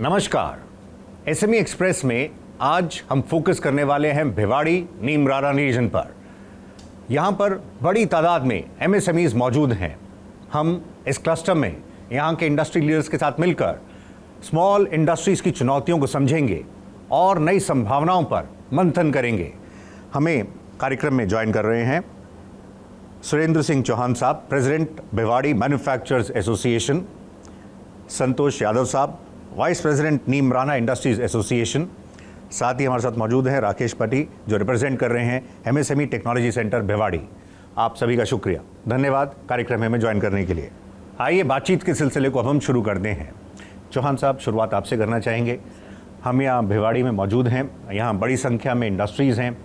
नमस्कार। SME express में आज हम फोकस करने वाले हैं भिवाड़ी नीमराना रीजन पर। यहाँ पर बड़ी तादाद में एमएसएमईज मौजूद हैं। हम इस क्लस्टर में यहाँ के इंडस्ट्री लीडर्स के साथ मिलकर स्मॉल इंडस्ट्रीज की चुनौतियों को समझेंगे और नई संभावनाओं पर मंथन करेंगे। हमें कार्यक्रम में ज्वाइन कर रहे हैं सुरेंद्र सिंह चौहान साहब, president Bhiwadi manufacturers association, Santosh Yadav साहब, vice president Neemrana industries association. साथ ही हमारे साथ मौजूद हैं राकेश पटी, जो रिप्रेजेंट कर रहे हैं एमएसएमई टेक्नोलॉजी सेंटर भिवाड़ी। आप सभी का शुक्रिया, धन्यवाद कार्यक्रम में ज्वाइन करने के लिए। आइए बातचीत के सिलसिले को अब हम शुरू करते हैं। चौहान साहब, शुरुआत आपसे करना चाहेंगे। हम यहाँ भिवाड़ी में मौजूद हैं, यहाँ बड़ी संख्या में इंडस्ट्रीज़ हैं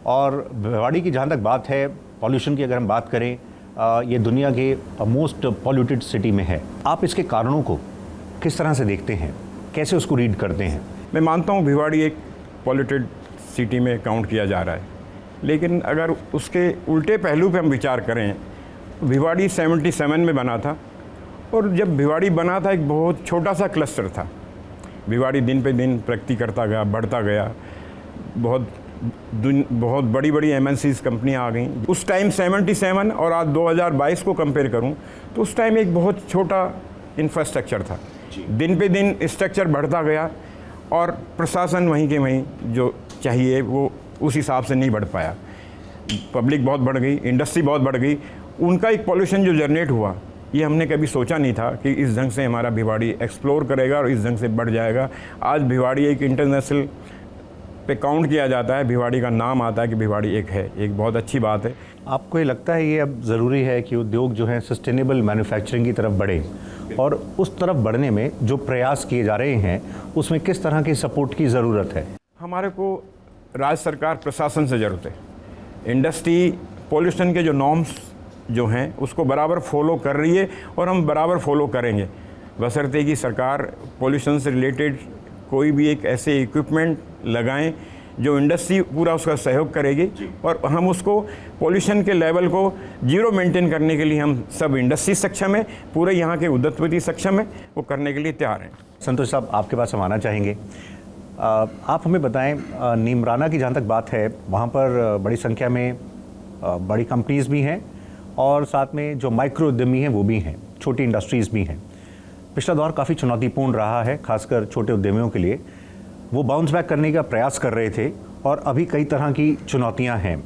और भिवाड़ी की जहाँ तक बात है पॉल्यूशन की, अगर हम बात करें, ये दुनिया के मोस्ट पॉल्यूटेड सिटी में है। आप इसके कारणों को किस तरह से देखते हैं, कैसे उसको रीड करते हैं? मैं मानता हूँ भिवाड़ी एक पॉल्यूटेड सिटी में काउंट किया जा रहा है, लेकिन अगर उसके उल्टे पहलू पे हम विचार करें, भिवाड़ी 77 में बना था और जब भिवाड़ी बना था एक बहुत छोटा सा क्लस्टर था। भिवाड़ी दिन पे दिन प्रगति करता गया, बढ़ता गया, बहुत बड़ी बड़ी एमएनसीज कंपनियां आ गई। उस टाइम 77 और आज 2022 को कंपेयर करूं तो उस टाइम एक बहुत छोटा इंफ्रास्ट्रक्चर था। दिन पे दिन स्ट्रक्चर बढ़ता गया और प्रशासन वहीं के वहीं जो चाहिए वो उस हिसाब से नहीं बढ़ पाया। पब्लिक बहुत बढ़ गई, इंडस्ट्री बहुत बढ़ गई, उनका एक पॉल्यूशन जो जनरेट हुआ, ये हमने कभी सोचा नहीं था कि इस ढंग से हमारा भिवाड़ी एक्सप्लोर करेगा और इस ढंग से बढ़ जाएगा। आज भिवाड़ी एक इंटरनेशनल पे काउंट किया जाता है, भिवाड़ी का नाम आता है कि भिवाड़ी एक है, एक बहुत अच्छी बात है। आपको ये लगता है ये अब ज़रूरी है कि उद्योग जो है सस्टेनेबल मैन्युफैक्चरिंग की तरफ बढ़े, और उस तरफ बढ़ने में जो प्रयास किए जा रहे हैं उसमें किस तरह की सपोर्ट की ज़रूरत है? हमारे को राज्य सरकार प्रशासन से ज़रूरत है। इंडस्ट्री पॉल्यूशन के जो नॉर्म्स जो हैं उसको बराबर फॉलो कर रही है और हम बराबर फॉलो करेंगे, बशर्ते कि सरकार पॉल्यूशन से रिलेटेड कोई भी एक ऐसे इक्विपमेंट लगाएं जो इंडस्ट्री पूरा उसका सहयोग करेगी और हम उसको पॉल्यूशन के लेवल को जीरो मेंटेन करने के लिए हम सब इंडस्ट्री सक्षम है, पूरे यहाँ के उद्योगपति सक्षम है, वो करने के लिए तैयार हैं। संतोष साहब, आपके पास हम आना चाहेंगे। आप हमें बताएं, नीमराना की जहाँ तक बात है वहाँ पर बड़ी संख्या में बड़ी कंपनीज़ भी हैं और साथ में जो माइक्रो उद्यमी हैं वो भी हैं, छोटी इंडस्ट्रीज़ भी हैं। पिछला दौर काफ़ी चुनौतीपूर्ण रहा है, खासकर छोटे उद्यमियों के लिए। वो बाउंस बैक करने का प्रयास कर रहे थे और अभी कई तरह की चुनौतियां हैं।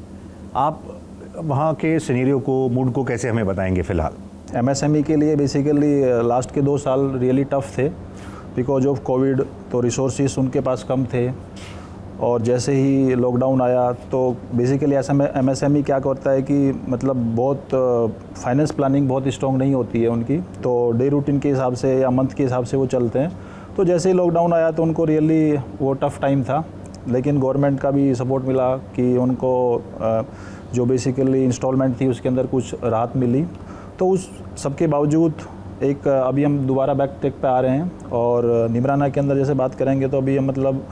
आप वहाँ के सिनेरियो को, मूड को कैसे हमें बताएंगे? फ़िलहाल एमएसएमई के लिए बेसिकली लास्ट के 2 साल रियली टफ थे बिकॉज ऑफ कोविड। तो रिसोर्सेस उनके पास कम थे और जैसे ही लॉकडाउन आया तो बेसिकली ऐसा एमएसएमई क्या करता है कि मतलब बहुत फाइनेंस प्लानिंग बहुत स्ट्रॉन्ग नहीं होती है उनकी, तो डे रूटीन के हिसाब से या मंथ के हिसाब से वो चलते हैं। तो जैसे ही लॉकडाउन आया तो उनको रियली वो टफ़ टाइम था, लेकिन गवर्नमेंट का भी सपोर्ट मिला कि उनको जो बेसिकली इंस्टॉलमेंट थी उसके अंदर कुछ राहत मिली। तो उस सबके बावजूद एक अभी हम दोबारा बैक ट्रैक पे आ रहे हैं और नीमराना के अंदर जैसे बात करेंगे तो अभी हम मतलब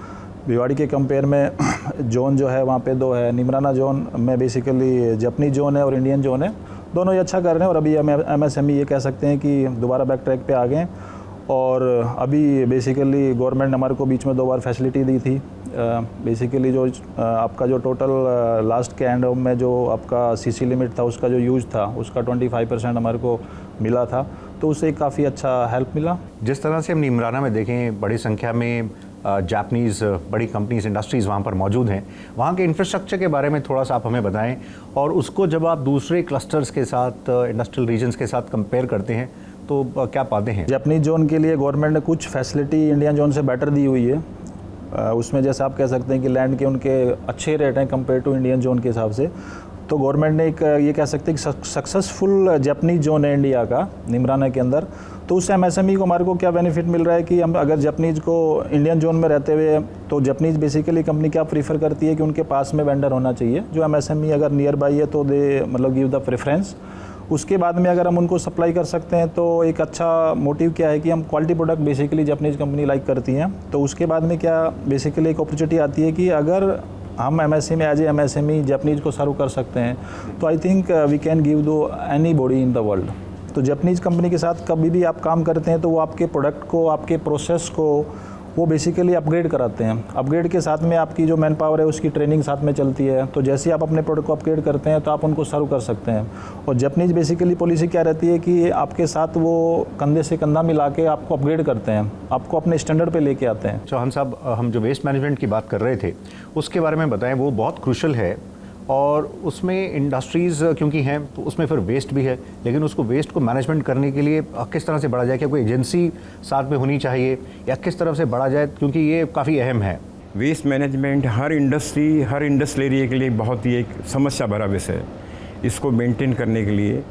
भिवाड़ी के कंपेयर में जोन जो है वहाँ पे 2 है। नीमराना जोन में बेसिकली जापानीज जोन है और इंडियन जोन है, दोनों ही अच्छा कर रहे हैं और अभी हम एमएसएमई ये कह सकते हैं कि दोबारा बैक ट्रैक पे आ गए। और अभी बेसिकली गवर्नमेंट ने हमारे को बीच में 2 बार फैसिलिटी दी थी। बेसिकली जो आपका जो टोटल लास्ट के एंड में जो आपका सीसी लिमिट था उसका जो यूज़ था उसका 25% हमारे को मिला था, तो उससे काफ़ी अच्छा हेल्प मिला। जिस तरह से हम नीमराना में देखें, बड़ी संख्या में जापानीज़ बड़ी कंपनीज, इंडस्ट्रीज़ वहाँ पर मौजूद हैं। वहाँ के इंफ्रास्ट्रक्चर के बारे में थोड़ा सा आप हमें बताएं और उसको जब आप दूसरे क्लस्टर्स के साथ, इंडस्ट्रियल रीजन्स के साथ कंपेयर करते हैं तो क्या पाते हैं? जापानीज जोन के लिए गवर्नमेंट ने कुछ फैसिलिटी इंडियन जोन से बेटर दी हुई है। उसमें जैसे आप कह सकते हैं कि लैंड के उनके अच्छे रेट हैं कंपेयर टू इंडियन जोन के हिसाब से। तो गवर्नमेंट ने एक ये कह सकते हैं कि सक्सेसफुल जापानीज जोन है इंडिया का नीमराना के अंदर। तो उससे एमएसएमई को हमारे को क्या बेनिफिट मिल रहा है कि हम अगर जापानीज को इंडियन जोन में रहते हुए, तो जापानीज बेसिकली कंपनी क्या प्रीफर करती है कि उनके पास में वेंडर होना चाहिए। जो एमएसएमई अगर नियर बाई है तो दे मतलब गिव द प्रेफरेंस। उसके बाद में अगर हम उनको सप्लाई कर सकते हैं तो एक अच्छा मोटिव क्या है कि हम quality product basically Japanese company like करती हैं। तो उसके बाद में क्या बेसिकली एक अपॉर्चुनिटी आती है कि अगर हम MSME as a MSME Japanese को सर्व कर सकते हैं तो I think we can give to anybody in the world. तो जापानीज़ कंपनी के साथ कभी भी आप काम करते हैं तो वो आपके प्रोडक्ट को, आपके प्रोसेस को वो बेसिकली अपग्रेड कराते हैं। अपग्रेड के साथ में आपकी जो मैन पावर है उसकी ट्रेनिंग साथ में चलती है। तो जैसे ही आप अपने प्रोडक्ट को अपग्रेड करते हैं तो आप उनको सर्व कर सकते हैं। और जापानीज़ बेसिकली पॉलिसी क्या रहती है कि आपके साथ वो कंधे से कंधा मिला के आपको अपग्रेड करते हैं, आपको अपने स्टैंडर्ड पे लेके आते हैं। चौहान साहब, हम जो वेस्ट मैनेजमेंट की बात कर रहे थे उसके बारे में बताएं। वो बहुत क्रूशल है और उसमें इंडस्ट्रीज़ क्योंकि हैं तो उसमें फिर वेस्ट भी है, लेकिन उसको वेस्ट को मैनेजमेंट करने के लिए किस तरह से बढ़ा जाए? क्या कोई एजेंसी साथ में होनी चाहिए या किस तरह से बढ़ा जाए, क्योंकि ये काफ़ी अहम है। वेस्ट मैनेजमेंट हर इंडस्ट्रियल एरिया के लिए बहुत ही एक समस्या भरा विषय है। इसको मेंटेन करने के लिए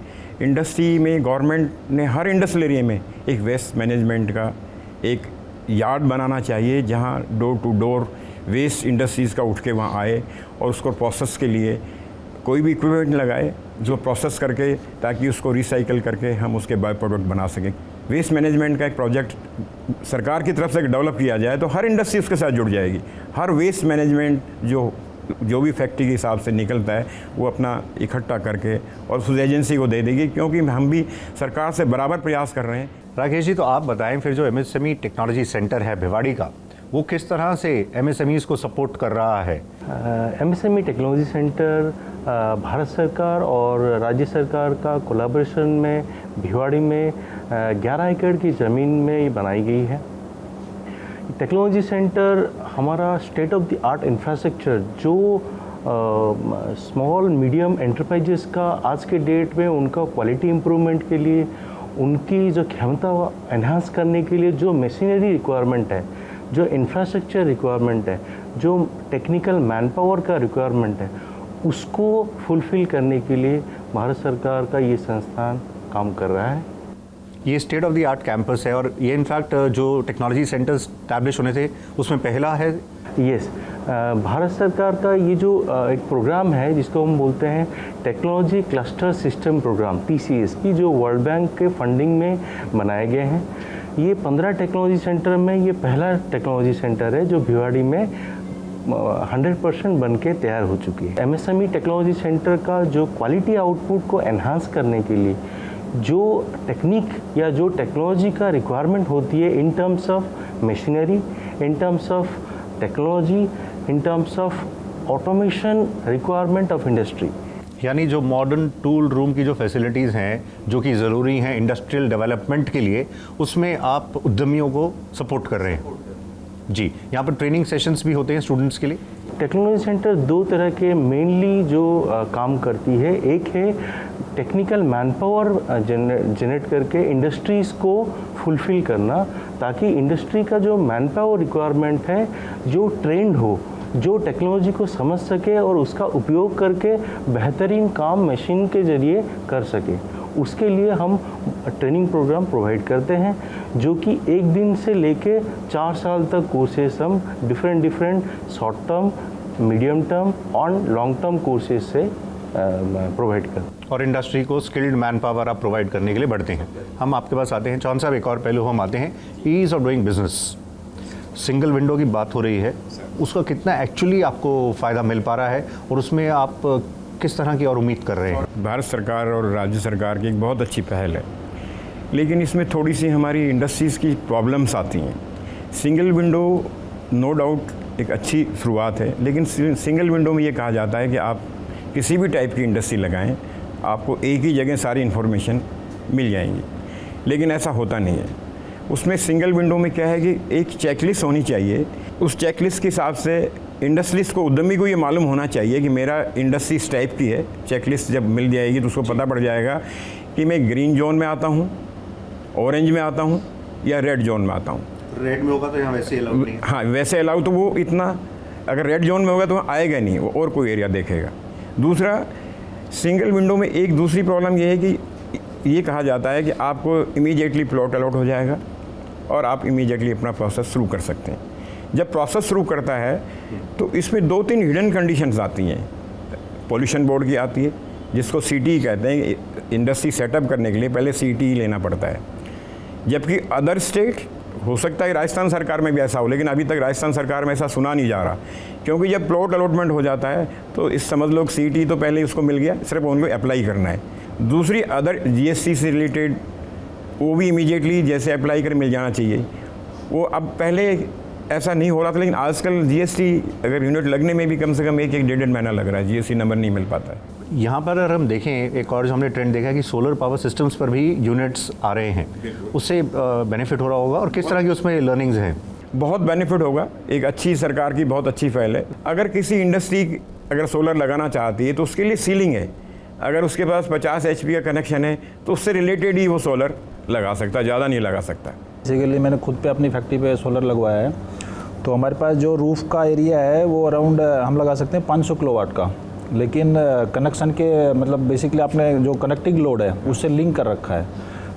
इंडस्ट्री में गवर्नमेंट ने हर इंडस्ट्रियल एरिया में एक वेस्ट मैनेजमेंट का एक यार्ड बनाना चाहिए, जहाँ door to door waste industries का उठ के वहाँ आए और उसको प्रोसेस के लिए कोई भी इक्विपमेंट लगाए जो प्रोसेस करके, ताकि उसको रिसाइकल करके हम उसके बाय प्रोडक्ट बना सकें। वेस्ट मैनेजमेंट का एक प्रोजेक्ट सरकार की तरफ से डेवलप किया जाए तो हर इंडस्ट्री उसके साथ जुड़ जाएगी। हर वेस्ट मैनेजमेंट जो भी फैक्ट्री के हिसाब से निकलता है वो अपना इकट्ठा करके और उस एजेंसी को दे देगी, क्योंकि हम भी सरकार से बराबर प्रयास कर रहे हैं। राकेश जी, तो आप बताएं फिर जो एमएसएमई टेक्नोलॉजी सेंटर है भिवाड़ी का, वो किस तरह से एमएसएमईज़ को सपोर्ट कर रहा है? एमएसएमई टेक्नोलॉजी सेंटर भारत सरकार और राज्य सरकार का कोलैबोरेशन में भिवाड़ी में 11 एकड़ की ज़मीन में ये बनाई गई है। टेक्नोलॉजी सेंटर हमारा state of the art infrastructure जो स्मॉल मीडियम एंटरप्राइजेस का आज के डेट में उनका क्वालिटी इम्प्रूवमेंट के लिए, उनकी जो क्षमता एनहांस करने के लिए जो मशीनरी रिक्वायरमेंट है, जो इंफ्रास्ट्रक्चर रिक्वायरमेंट है, जो टेक्निकल मैन पावर का रिक्वायरमेंट है, उसको फुलफ़िल करने के लिए भारत सरकार का ये संस्थान काम कर रहा है। ये state of the art campus है और ये इनफैक्ट जो टेक्नोलॉजी सेंटर्स स्टैब्लिश होने थे उसमें पहला है। यस, भारत सरकार का ये जो एक प्रोग्राम है जिसको हम बोलते हैं technology cluster system program TCSP, जो वर्ल्ड बैंक के फंडिंग में बनाए गए हैं। ये 15 टेक्नोलॉजी सेंटर में ये पहला टेक्नोलॉजी सेंटर है जो भिवाड़ी में 100% बन के तैयार हो चुकी है। एमएसएमई टेक्नोलॉजी सेंटर का जो क्वालिटी आउटपुट को एनहांस करने के लिए जो टेक्निक या जो टेक्नोलॉजी का रिक्वायरमेंट होती है in terms of machinery, in terms of technology, in terms of automation requirement of industry, यानी जो मॉडर्न टूल रूम की जो फैसिलिटीज़ हैं जो कि ज़रूरी हैं इंडस्ट्रियल डेवलपमेंट के लिए, उसमें आप उद्यमियों को सपोर्ट कर रहे हैं। जी, यहाँ पर ट्रेनिंग सेशंस भी होते हैं स्टूडेंट्स के लिए। टेक्नोलॉजी सेंटर दो तरह के मेनली जो काम करती है, एक है टेक्निकल मैन पावर जनरेट करके इंडस्ट्रीज़ को फुलफ़िल करना, ताकि इंडस्ट्री का जो मैन पावर रिक्वायरमेंट है जो ट्रेंड हो, जो टेक्नोलॉजी को समझ सके और उसका उपयोग करके बेहतरीन काम मशीन के ज़रिए कर सके। उसके लिए हम ट्रेनिंग प्रोग्राम प्रोवाइड करते हैं जो कि 1 दिन से लेके 4 साल तक कोर्सेस हम different short term, medium term और लॉन्ग टर्म कोर्सेज से प्रोवाइड करते हैं। और इंडस्ट्री को स्किल्ड मैन पावर आप प्रोवाइड करने के लिए बढ़ते हैं। हम आपके पास आते हैं चौहान साहब, एक और पहलू हम आते हैं ease of doing business. Single window की बात हो रही है, उसका कितना एक्चुअली आपको फ़ायदा मिल पा रहा है और उसमें आप किस तरह की और उम्मीद कर रहे हैं? भारत सरकार और राज्य सरकार की एक बहुत अच्छी पहल है, लेकिन इसमें थोड़ी सी हमारी इंडस्ट्रीज़ की प्रॉब्लम्स आती हैं। सिंगल विंडो नो डाउट एक अच्छी शुरुआत है, लेकिन सिंगल विंडो में ये कहा जाता है कि आप किसी भी टाइप की इंडस्ट्री लगाएं, आपको एक ही जगह सारी इन्फॉर्मेशन मिल जाएंगी, लेकिन ऐसा होता नहीं है। उसमें सिंगल विंडो में क्या है कि एक चेकलिस्ट होनी चाहिए। उस चेकलिस्ट के हिसाब से इंडस्ट्रीज़ को, उद्यमी को ये मालूम होना चाहिए कि मेरा इंडस्ट्री इस टाइप की है। चेकलिस्ट जब मिल जाएगी तो उसको पता पड़ जाएगा कि मैं ग्रीन जोन में आता हूँ, ऑरेंज में आता हूँ या रेड जोन में आता हूँ। रेड में होगा तो यहाँ वैसे अलाउ नहीं है। हाँ, वैसे अलाउ तो वो इतना, अगर रेड जोन में होगा तो वहाँ आएगा नहीं, वो और कोई एरिया देखेगा। दूसरा, सिंगल विंडो में एक दूसरी प्रॉब्लम ये है कि ये कहा जाता है कि आपको इमीडिएटली प्लॉट अलॉट हो जाएगा और आप इमीडिएटली अपना प्रोसेस शुरू कर सकते हैं। जब प्रोसेस शुरू करता है तो इसमें 2-3 हिडन कंडीशंस आती हैं। पोल्यूशन बोर्ड की आती है, जिसको CTE कहते हैं। इंडस्ट्री सेटअप करने के लिए पहले CTE लेना पड़ता है, जबकि अदर स्टेट हो सकता है राजस्थान सरकार में भी ऐसा हो, लेकिन अभी तक राजस्थान सरकार में ऐसा सुना नहीं जा रहा, क्योंकि जब प्लॉट अलॉटमेंट हो जाता है तो इस समझ लो CTE तो पहले उसको मिल गया, सिर्फ उनको अप्लाई करना है। दूसरी अदर जीएसटी से रिलेटेड वो भी इमीडिएटली जैसे अप्लाई कर मिल जाना चाहिए। वो अब पहले ऐसा नहीं हो रहा था, लेकिन आजकल जीएसटी अगर यूनिट लगने में भी कम से कम एक 1.5 महीना लग रहा है, जीएसटी नंबर नहीं मिल पाता है। यहाँ पर अगर हम देखें, एक और जो हमने ट्रेंड देखा कि सोलर पावर सिस्टम्स पर भी यूनिट्स आ रहे हैं, उससे बेनिफिट हो रहा होगा और किस तरह की उसमें लर्निंग्स हैं? बहुत बेनिफिट होगा, एक अच्छी सरकार की बहुत अच्छी पहल है। अगर किसी इंडस्ट्री अगर सोलर लगाना चाहती है तो उसके लिए सीलिंग है, अगर उसके पास 50 HP का कनेक्शन है तो उससे रिलेटेड ही वो सोलर लगा सकता है, ज़्यादा नहीं लगा सकता। बेसिकली मैंने खुद पे अपनी फैक्ट्री पे सोलर लगवाया है, तो हमारे पास जो रूफ़ का एरिया है वो अराउंड हम लगा सकते हैं 500 किलोवाट का, लेकिन कनेक्शन के मतलब बेसिकली आपने जो कनेक्टिंग लोड है उससे लिंक कर रखा है,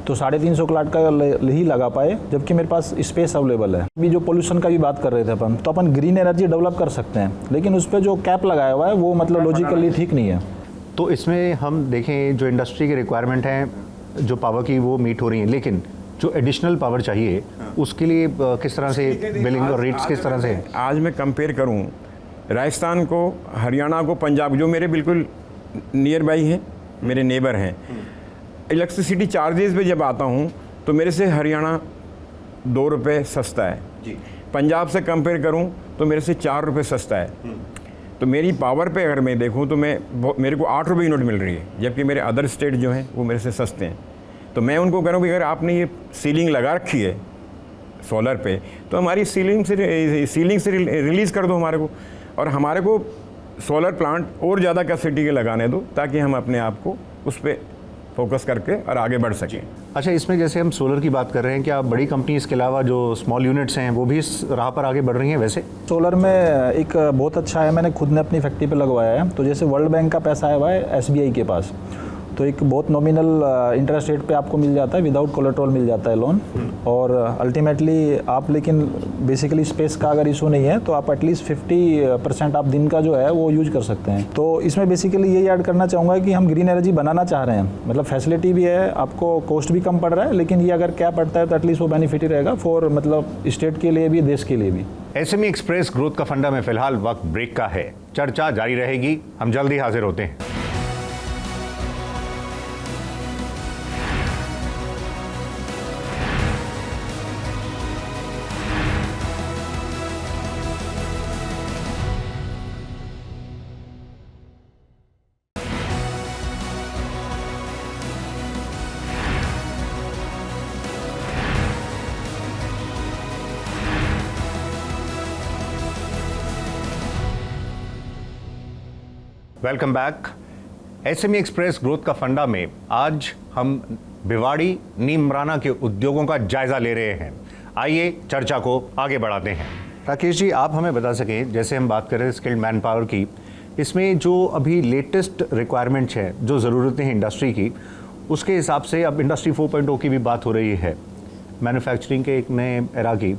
तो 350 किलोवाट का ही लगा पाए, जबकि मेरे पास स्पेस अवेलेबल है। अभी जो पोल्यूशन का भी बात कर रहे थे अपन, तो अपन ग्रीन एनर्जी डेवलप कर सकते हैं, लेकिन उस पर जो कैप लगाया हुआ है वो मतलब लॉजिकली ठीक नहीं है। तो इसमें हम देखें जो इंडस्ट्री की रिक्वायरमेंट है जो पावर की वो मीट हो रही है, लेकिन जो एडिशनल पावर चाहिए उसके लिए किस तरह से बिलिंग और रेट्स किस तरह से? आज मैं कंपेयर करूं राजस्थान को, हरियाणा को, पंजाब, जो मेरे बिल्कुल नियर बाई हैं, मेरे नेबर हैं, इलेक्ट्रिसिटी चार्जेस पे जब आता हूं तो मेरे से हरियाणा 2 रुपये सस्ता है जी। पंजाब से कंपेयर करूं तो मेरे से 4 रुपये सस्ता है। तो मेरी पावर पे अगर मैं देखूं तो मेरे को 8 रुपये यूनिट मिल रही है, जबकि मेरे अदर स्टेट जो हैं वो मेरे से सस्ते हैं। तो मैं उनको कह रहा हूँ कि अगर आपने ये सीलिंग लगा रखी है सोलर पे, तो हमारी सीलिंग से रिलीज़ कर दो हमारे को, और हमारे को सोलर प्लांट और ज़्यादा कैपेसिटी के लगाने दो, ताकि हम अपने आप को उस पर फोकस करके और आगे बढ़ सकें। अच्छा, इसमें जैसे हम सोलर की बात कर रहे हैं, क्या बड़ी कंपनी इसके अलावा जो स्मॉल यूनिट्स हैं वो भी इस राह पर आगे बढ़ रही हैं? वैसे सोलर में एक बहुत अच्छा है, मैंने खुद ने अपनी फैक्ट्री पे लगवाया है, तो जैसे वर्ल्ड बैंक का पैसा आया हुआ है SBI के पास, तो एक बहुत नॉमिनल इंटरेस्ट रेट पे आपको मिल जाता है, विदाउट कोलेट्रल मिल जाता है लोन, और अल्टीमेटली आप, लेकिन बेसिकली स्पेस का अगर इशू नहीं है तो आप एटलीस्ट 50% आप दिन का जो है वो यूज कर सकते हैं। तो इसमें बेसिकली यही ऐड करना चाहूँगा कि हम ग्रीन एनर्जी बनाना चाह रहे हैं, मतलब फैसिलिटी भी है, आपको कॉस्ट भी कम पड़ रहा है, लेकिन ये अगर क्या पड़ता है तो एटलीस्ट वो बेनिफिट ही रहेगा फॉर मतलब स्टेट के लिए भी, देश के लिए भी। SME एक्सप्रेस ग्रोथ का फंडा में फिलहाल वक्त ब्रेक का है, चर्चा जारी रहेगी, हम जल्दी हाजिर होते हैं। Welcome back. SME express growth का फंडा में आज हम भिवाड़ी नीमराना के उद्योगों का जायजा ले रहे हैं। आइए चर्चा को आगे बढ़ाते हैं। राकेश जी, आप हमें बता सकें, जैसे हम बात कर रहे हैं स्किल्ड मैन पावर की, इसमें जो अभी लेटेस्ट रिक्वायरमेंट्स हैं, जो ज़रूरतें हैं इंडस्ट्री की, उसके हिसाब से अब इंडस्ट्री 4.0 की भी बात हो रही है, मैन्युफैक्चरिंग के एक नए एरा की,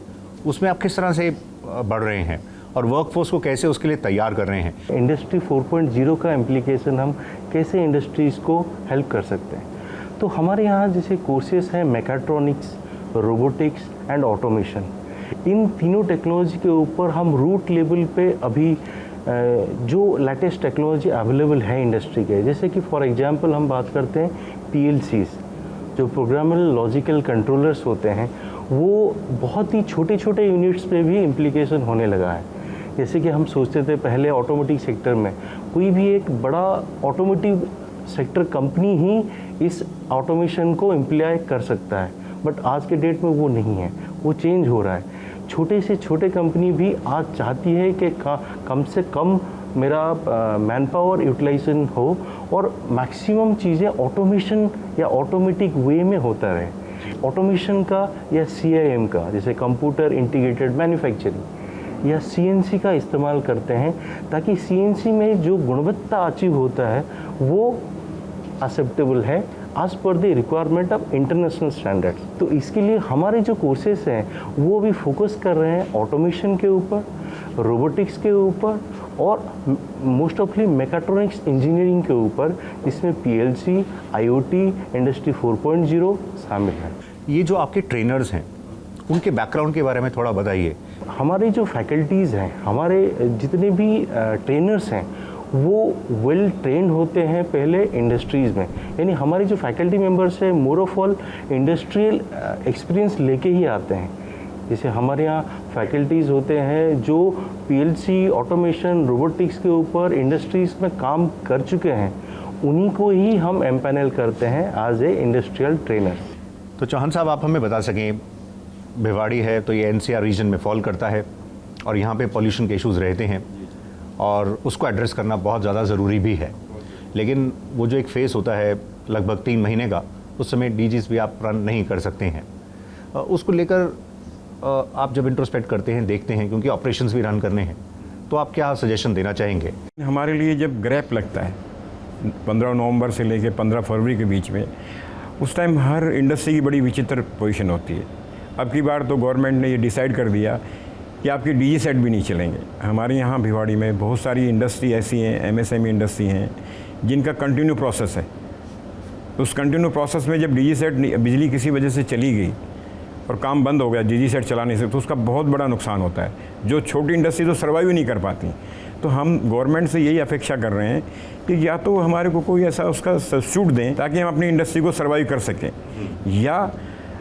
उसमें आप किस तरह से बढ़ रहे हैं और वर्कफोर्स को कैसे उसके लिए तैयार कर रहे हैं? इंडस्ट्री 4.0 का इम्प्लीकेशन हम कैसे इंडस्ट्रीज़ को हेल्प कर सकते हैं? तो हमारे यहाँ जैसे कोर्सेज हैं मैकेट्रॉनिक्स, रोबोटिक्स एंड ऑटोमेशन, इन तीनों टेक्नोलॉजी के ऊपर हम रूट लेवल पे अभी जो लेटेस्ट टेक्नोलॉजी अवेलेबल है इंडस्ट्री के, जैसे कि फॉर एग्जांपल हम बात करते हैं PLCs, जो प्रोग्रामेबल लॉजिकल कंट्रोलर्स होते हैं, वो बहुत ही छोटे छोटे यूनिट्स पे भी इम्प्लीकेशन होने लगा है। जैसे कि हम सोचते थे पहले ऑटोमोटिव सेक्टर में कोई भी एक बड़ा ऑटोमोटिव सेक्टर कंपनी ही इस ऑटोमेशन को इम्प्लाई कर सकता है, बट आज के डेट में वो नहीं है, वो चेंज हो रहा है। छोटे से छोटे कंपनी भी आज चाहती है कि कम से कम मेरा मैन पावर यूटिलाइजेशन हो और मैक्सिमम चीज़ें ऑटोमेशन या ऑटोमेटिक वे में होता रहे। ऑटोमेशन का या CIM का, जैसे कंप्यूटर इंटीग्रेटेड मैन्युफैक्चरिंग या CNC का इस्तेमाल करते हैं, ताकि CNC में जो गुणवत्ता अचीव होता है वो एक्सेप्टेबल है as per the requirement of international standards. तो इसके लिए हमारे जो कोर्सेज हैं वो भी फोकस कर रहे हैं ऑटोमेशन के ऊपर, रोबोटिक्स के ऊपर और मोस्ट ऑफली मैकेट्रॉनिक्स इंजीनियरिंग के ऊपर, जिसमें PLC, IoT, इंडस्ट्री 4.0 शामिल है। ये जो आपके ट्रेनर्स हैं उनके बैकग्राउंड के बारे में थोड़ा बताइए। हमारे जो फैकल्टीज़ हैं, हमारे जितने भी ट्रेनर्स हैं, वो वेल ट्रेंड होते हैं पहले इंडस्ट्रीज़ में। यानी हमारी जो फैकल्टी मेंबर्स है more of all industrial experience लेके ही आते हैं। जैसे हमारे यहाँ फैकल्टीज़ होते हैं जो पीएलसी, ऑटोमेशन, रोबोटिक्स के ऊपर इंडस्ट्रीज़ में काम कर चुके हैं, उन्हीं को ही हम एम्पैनल करते हैं एज ए इंडस्ट्रियल ट्रेनर। तो चौहान साहब, आप हमें बता सकें, भिवाड़ी है तो ये एनसीआर रीजन में फॉल करता है और यहाँ पे पॉल्यूशन के इश्यूज़ रहते हैं और उसको एड्रेस करना बहुत ज़्यादा ज़रूरी भी है, लेकिन वो जो एक फेस होता है लगभग 3 महीने का, उस समय डीजीज भी आप रन नहीं कर सकते हैं। उसको लेकर आप जब इंट्रोस्पेक्ट करते हैं, देखते हैं, क्योंकि ऑपरेशंस भी रन करने हैं, तो आप क्या सजेशन देना चाहेंगे? हमारे लिए जब गैप लगता है 15 नवंबर से लेकर 15 फरवरी के बीच में, उस टाइम हर इंडस्ट्री की बड़ी विचित्र पोजीशन होती है। अब की बार तो गवर्नमेंट ने ये डिसाइड कर दिया कि आपके डीजी सेट भी नहीं चलेंगे। हमारे यहाँ भिवाड़ी में बहुत सारी इंडस्ट्री ऐसी हैं, एमएसएमई इंडस्ट्री हैं, जिनका कंटिन्यू प्रोसेस है। उस कंटिन्यू प्रोसेस में जब डीजी सेट बिजली किसी वजह से चली गई और काम बंद हो गया, डीजी सेट चला नहीं सकते, तो उसका बहुत बड़ा नुकसान होता है। जो छोटी इंडस्ट्री तो सर्वाइव नहीं कर पाती। तो हम गवर्नमेंट से यही अपेक्षा कर रहे हैं कि या तो हमारे को कोई ऐसा उसका सब्स्टिट्यूट दें ताकि हम अपनी इंडस्ट्री को सर्वाइव कर सकें, या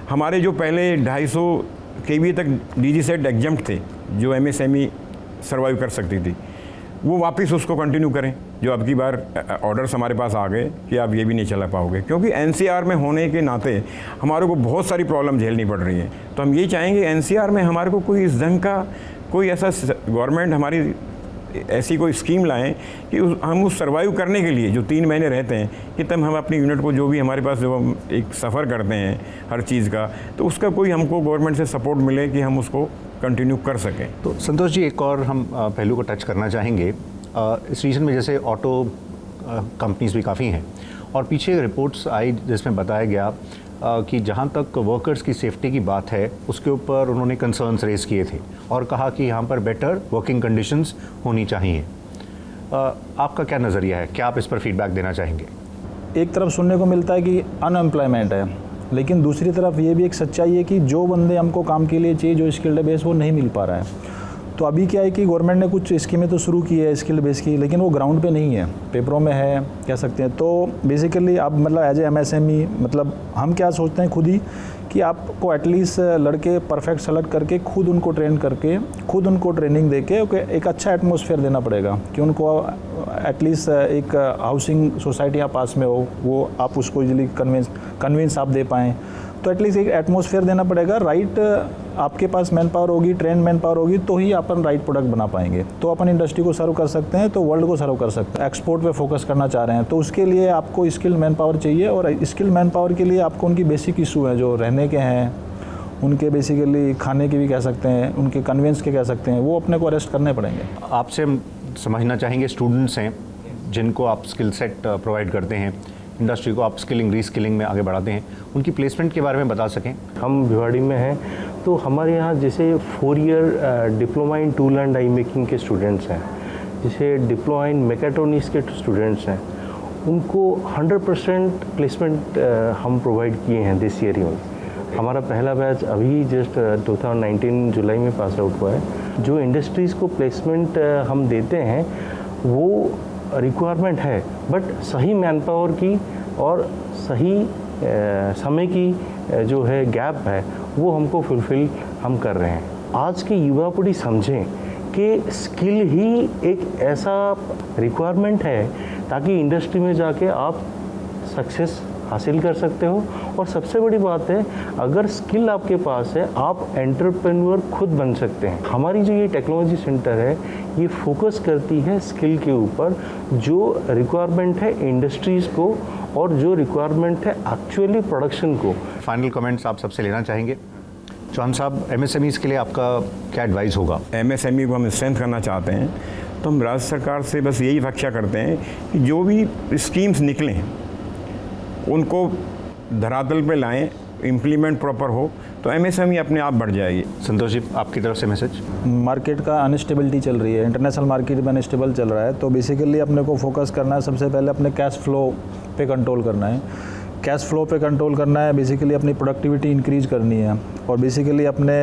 हमारे जो पहले 250 केवी तक डीजी सेट एग्जम्प्ट थे, जो एमएसएमई सर्वाइव कर सकती थी, वो वापस उसको कंटिन्यू करें। जो अब की बार ऑर्डर्स हमारे पास आ गए कि आप ये भी नहीं चला पाओगे, क्योंकि एनसीआर में होने के नाते हमारे को बहुत सारी प्रॉब्लम झेलनी पड़ रही है। तो हम ये चाहेंगे एनसीआर में हमारे को कोई इस ढंग का कोई ऐसा गवर्नमेंट हमारी ऐसी कोई स्कीम लाएं कि हम उस सर्वाइव करने के लिए जो 3 महीने रहते हैं, कि तब हम अपनी यूनिट को जो भी हमारे पास जो हम एक सफ़र करते हैं हर चीज़ का, तो उसका कोई हमको गवर्नमेंट से सपोर्ट मिले कि हम उसको कंटिन्यू कर सकें। तो संतोष जी, एक और हम पहलू को टच करना चाहेंगे। इस रीजन में जैसे ऑटो कंपनीज भी काफ़ी हैं और पीछे रिपोर्ट्स आई जिसमें बताया गया कि जहाँ तक वर्कर्स की सेफ्टी की बात है, उसके ऊपर उन्होंने कंसर्न्स रेज़ किए थे और कहा कि यहाँ पर बेटर वर्किंग कंडीशंस होनी चाहिए। आपका क्या नज़रिया है? क्या आप इस पर फीडबैक देना चाहेंगे? एक तरफ सुनने को मिलता है कि अनएम्प्लॉयमेंट है, लेकिन दूसरी तरफ ये भी एक सच्चाई है कि जो बंदे हमको काम के लिए चाहिए, जो स्किल्ड बेस, वो नहीं मिल पा रहा है। तो अभी क्या है कि गवर्नमेंट ने कुछ स्कीमें तो शुरू की है स्किल्ड बेस की, लेकिन वो ग्राउंड पे नहीं है, पेपरों में है कह सकते हैं। तो बेसिकली अब मतलब एज ए एमएसएमई, मतलब हम क्या सोचते हैं खुद ही कि आपको एटलीस्ट लड़के परफेक्ट सेलेक्ट करके खुद उनको ट्रेन करके खुद उनको ट्रेनिंग देके एक अच्छा एटमॉस्फेयर देना पड़ेगा कि उनको एटलीस्ट एक हाउसिंग सोसाइटी यहाँ पास में हो, वो आप उसको इजीली कन्विंस आप दे पाएँ। तो एटलीस्ट एक एटमॉस्फेयर देना पड़ेगा। राइट आपके पास मैन पावर होगी, ट्रेन मैन पावर होगी, तो ही अपन राइट प्रोडक्ट बना पाएंगे, तो अपन इंडस्ट्री को सर्व कर सकते हैं, तो वर्ल्ड को सर्व कर सकते हैं। एक्सपोर्ट पे फोकस करना चाह रहे हैं, तो उसके लिए आपको स्किल मैन पावर चाहिए, और स्किल मैन पावर के लिए आपको उनकी बेसिक इशू है जो रहने के हैं, उनके बेसिकली खाने के भी कह सकते हैं, उनके कन्वेंस के कह सकते हैं, वो अपने को अरेस्ट करने पड़ेंगे। आपसे हम समझना चाहेंगे, स्टूडेंट्स हैं जिनको आप स्किल सेट प्रोवाइड करते हैं, इंडस्ट्री को आप स्किलिंग रीस्किलिंग में आगे बढ़ाते हैं, उनकी प्लेसमेंट के बारे में बता सकें। हम भिवाड़ी में हैं, तो हमारे यहाँ जैसे 4 year diploma in tool and die making के स्टूडेंट्स हैं, जैसे डिप्लोमा इन मैकेट्रॉनिक्स के स्टूडेंट्स हैं, उनको 100% प्लेसमेंट हम प्रोवाइड किए हैं दिस ईयर ही में। हमारा पहला बैच अभी जस्ट 2019 जुलाई में पास आउट हुआ है। जो इंडस्ट्रीज़ को प्लेसमेंट हम देते हैं वो रिक्वायरमेंट है, बट सही मैन पावर की और सही समय की जो है गैप है, वो हमको फुलफ़िल हम कर रहे हैं। आज की युवा पीढ़ी समझें कि स्किल ही एक ऐसा रिक्वायरमेंट है ताकि इंडस्ट्री में जाके आप सक्सेस हासिल कर सकते हो। और सबसे बड़ी बात है, अगर स्किल आपके पास है, आप एंटरप्रेन्योर खुद बन सकते हैं। हमारी जो ये टेक्नोलॉजी सेंटर है, ये फोकस करती है स्किल के ऊपर, जो रिक्वायरमेंट है इंडस्ट्रीज़ को और जो रिक्वायरमेंट है एक्चुअली प्रोडक्शन को। फाइनल कमेंट्स आप सबसे लेना चाहेंगे। चौहान साहब, एमएसएमईज़ के लिए आपका क्या एडवाइस होगा? एमएसएमई को हम स्ट्रेंथ करना चाहते हैं, तो हम राज्य सरकार से बस यही अपेक्षा करते हैं कि जो भी स्कीम्स निकलें उनको धरातल पे लाएं, इम्प्लीमेंट प्रॉपर हो, तो एमएसएमई अपने आप बढ़ जाएगी। संतोष जी, आपकी तरफ से मैसेज। मार्केट का अनस्टेबिलिटी चल रही है, इंटरनेशनल मार्केट में अनस्टेबल चल रहा है, तो बेसिकली अपने को फोकस करना है सबसे पहले अपने कैश फ्लो पे कंट्रोल करना है, कैश फ्लो पे कंट्रोल करना है, बेसिकली अपनी प्रोडक्टिविटी इंक्रीज करनी है और बेसिकली अपने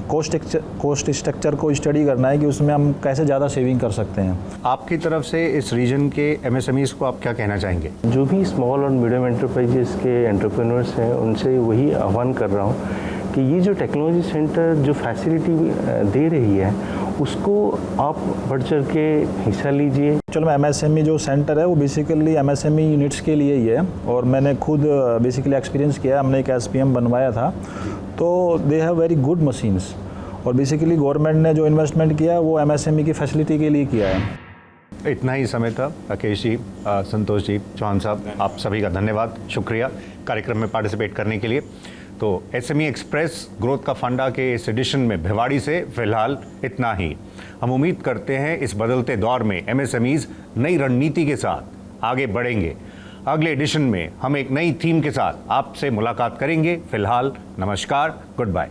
कॉस्ट स्ट्रक्चर को स्टडी करना है कि उसमें हम कैसे ज़्यादा सेविंग कर सकते हैं। आपकी तरफ से इस रीजन के एमएसएमईज को आप क्या कहना चाहेंगे? जो भी स्मॉल और मीडियम एंटरप्राइजेस के एंटरप्रेन्योर्स हैं उनसे वही आह्वान कर रहा हूँ कि ये जो टेक्नोलॉजी सेंटर जो फैसिलिटी दे रही है उसको आप बढ़ चढ़ के हिस्सा लीजिए। चलो मैं एमएसएमई जो सेंटर है वो बेसिकली एमएसएमई यूनिट्स के लिए ही है और मैंने खुद बेसिकली एक्सपीरियंस किया, हमने एक एसपीएम बनवाया था, तो they have very good machines और बेसिकली गवर्नमेंट ने जो इन्वेस्टमेंट किया है वो एमएसएमई की फैसिलिटी के लिए किया है। इतना ही समय था। राकेश जी, संतोष जी, चौहान साहब, आप सभी का धन्यवाद, शुक्रिया कार्यक्रम में पार्टिसिपेट करने के लिए। तो एसएमई एक्सप्रेस ग्रोथ का फंडा के इस एडिशन में भिवाड़ी से फिलहाल इतना ही। हम उम्मीद करते हैं इस बदलते दौर में एमएसएमईज नई रणनीति के साथ आगे बढ़ेंगे। अगले एडिशन में हम एक नई थीम के साथ आपसे मुलाकात करेंगे। फिलहाल नमस्कार, गुड बाय।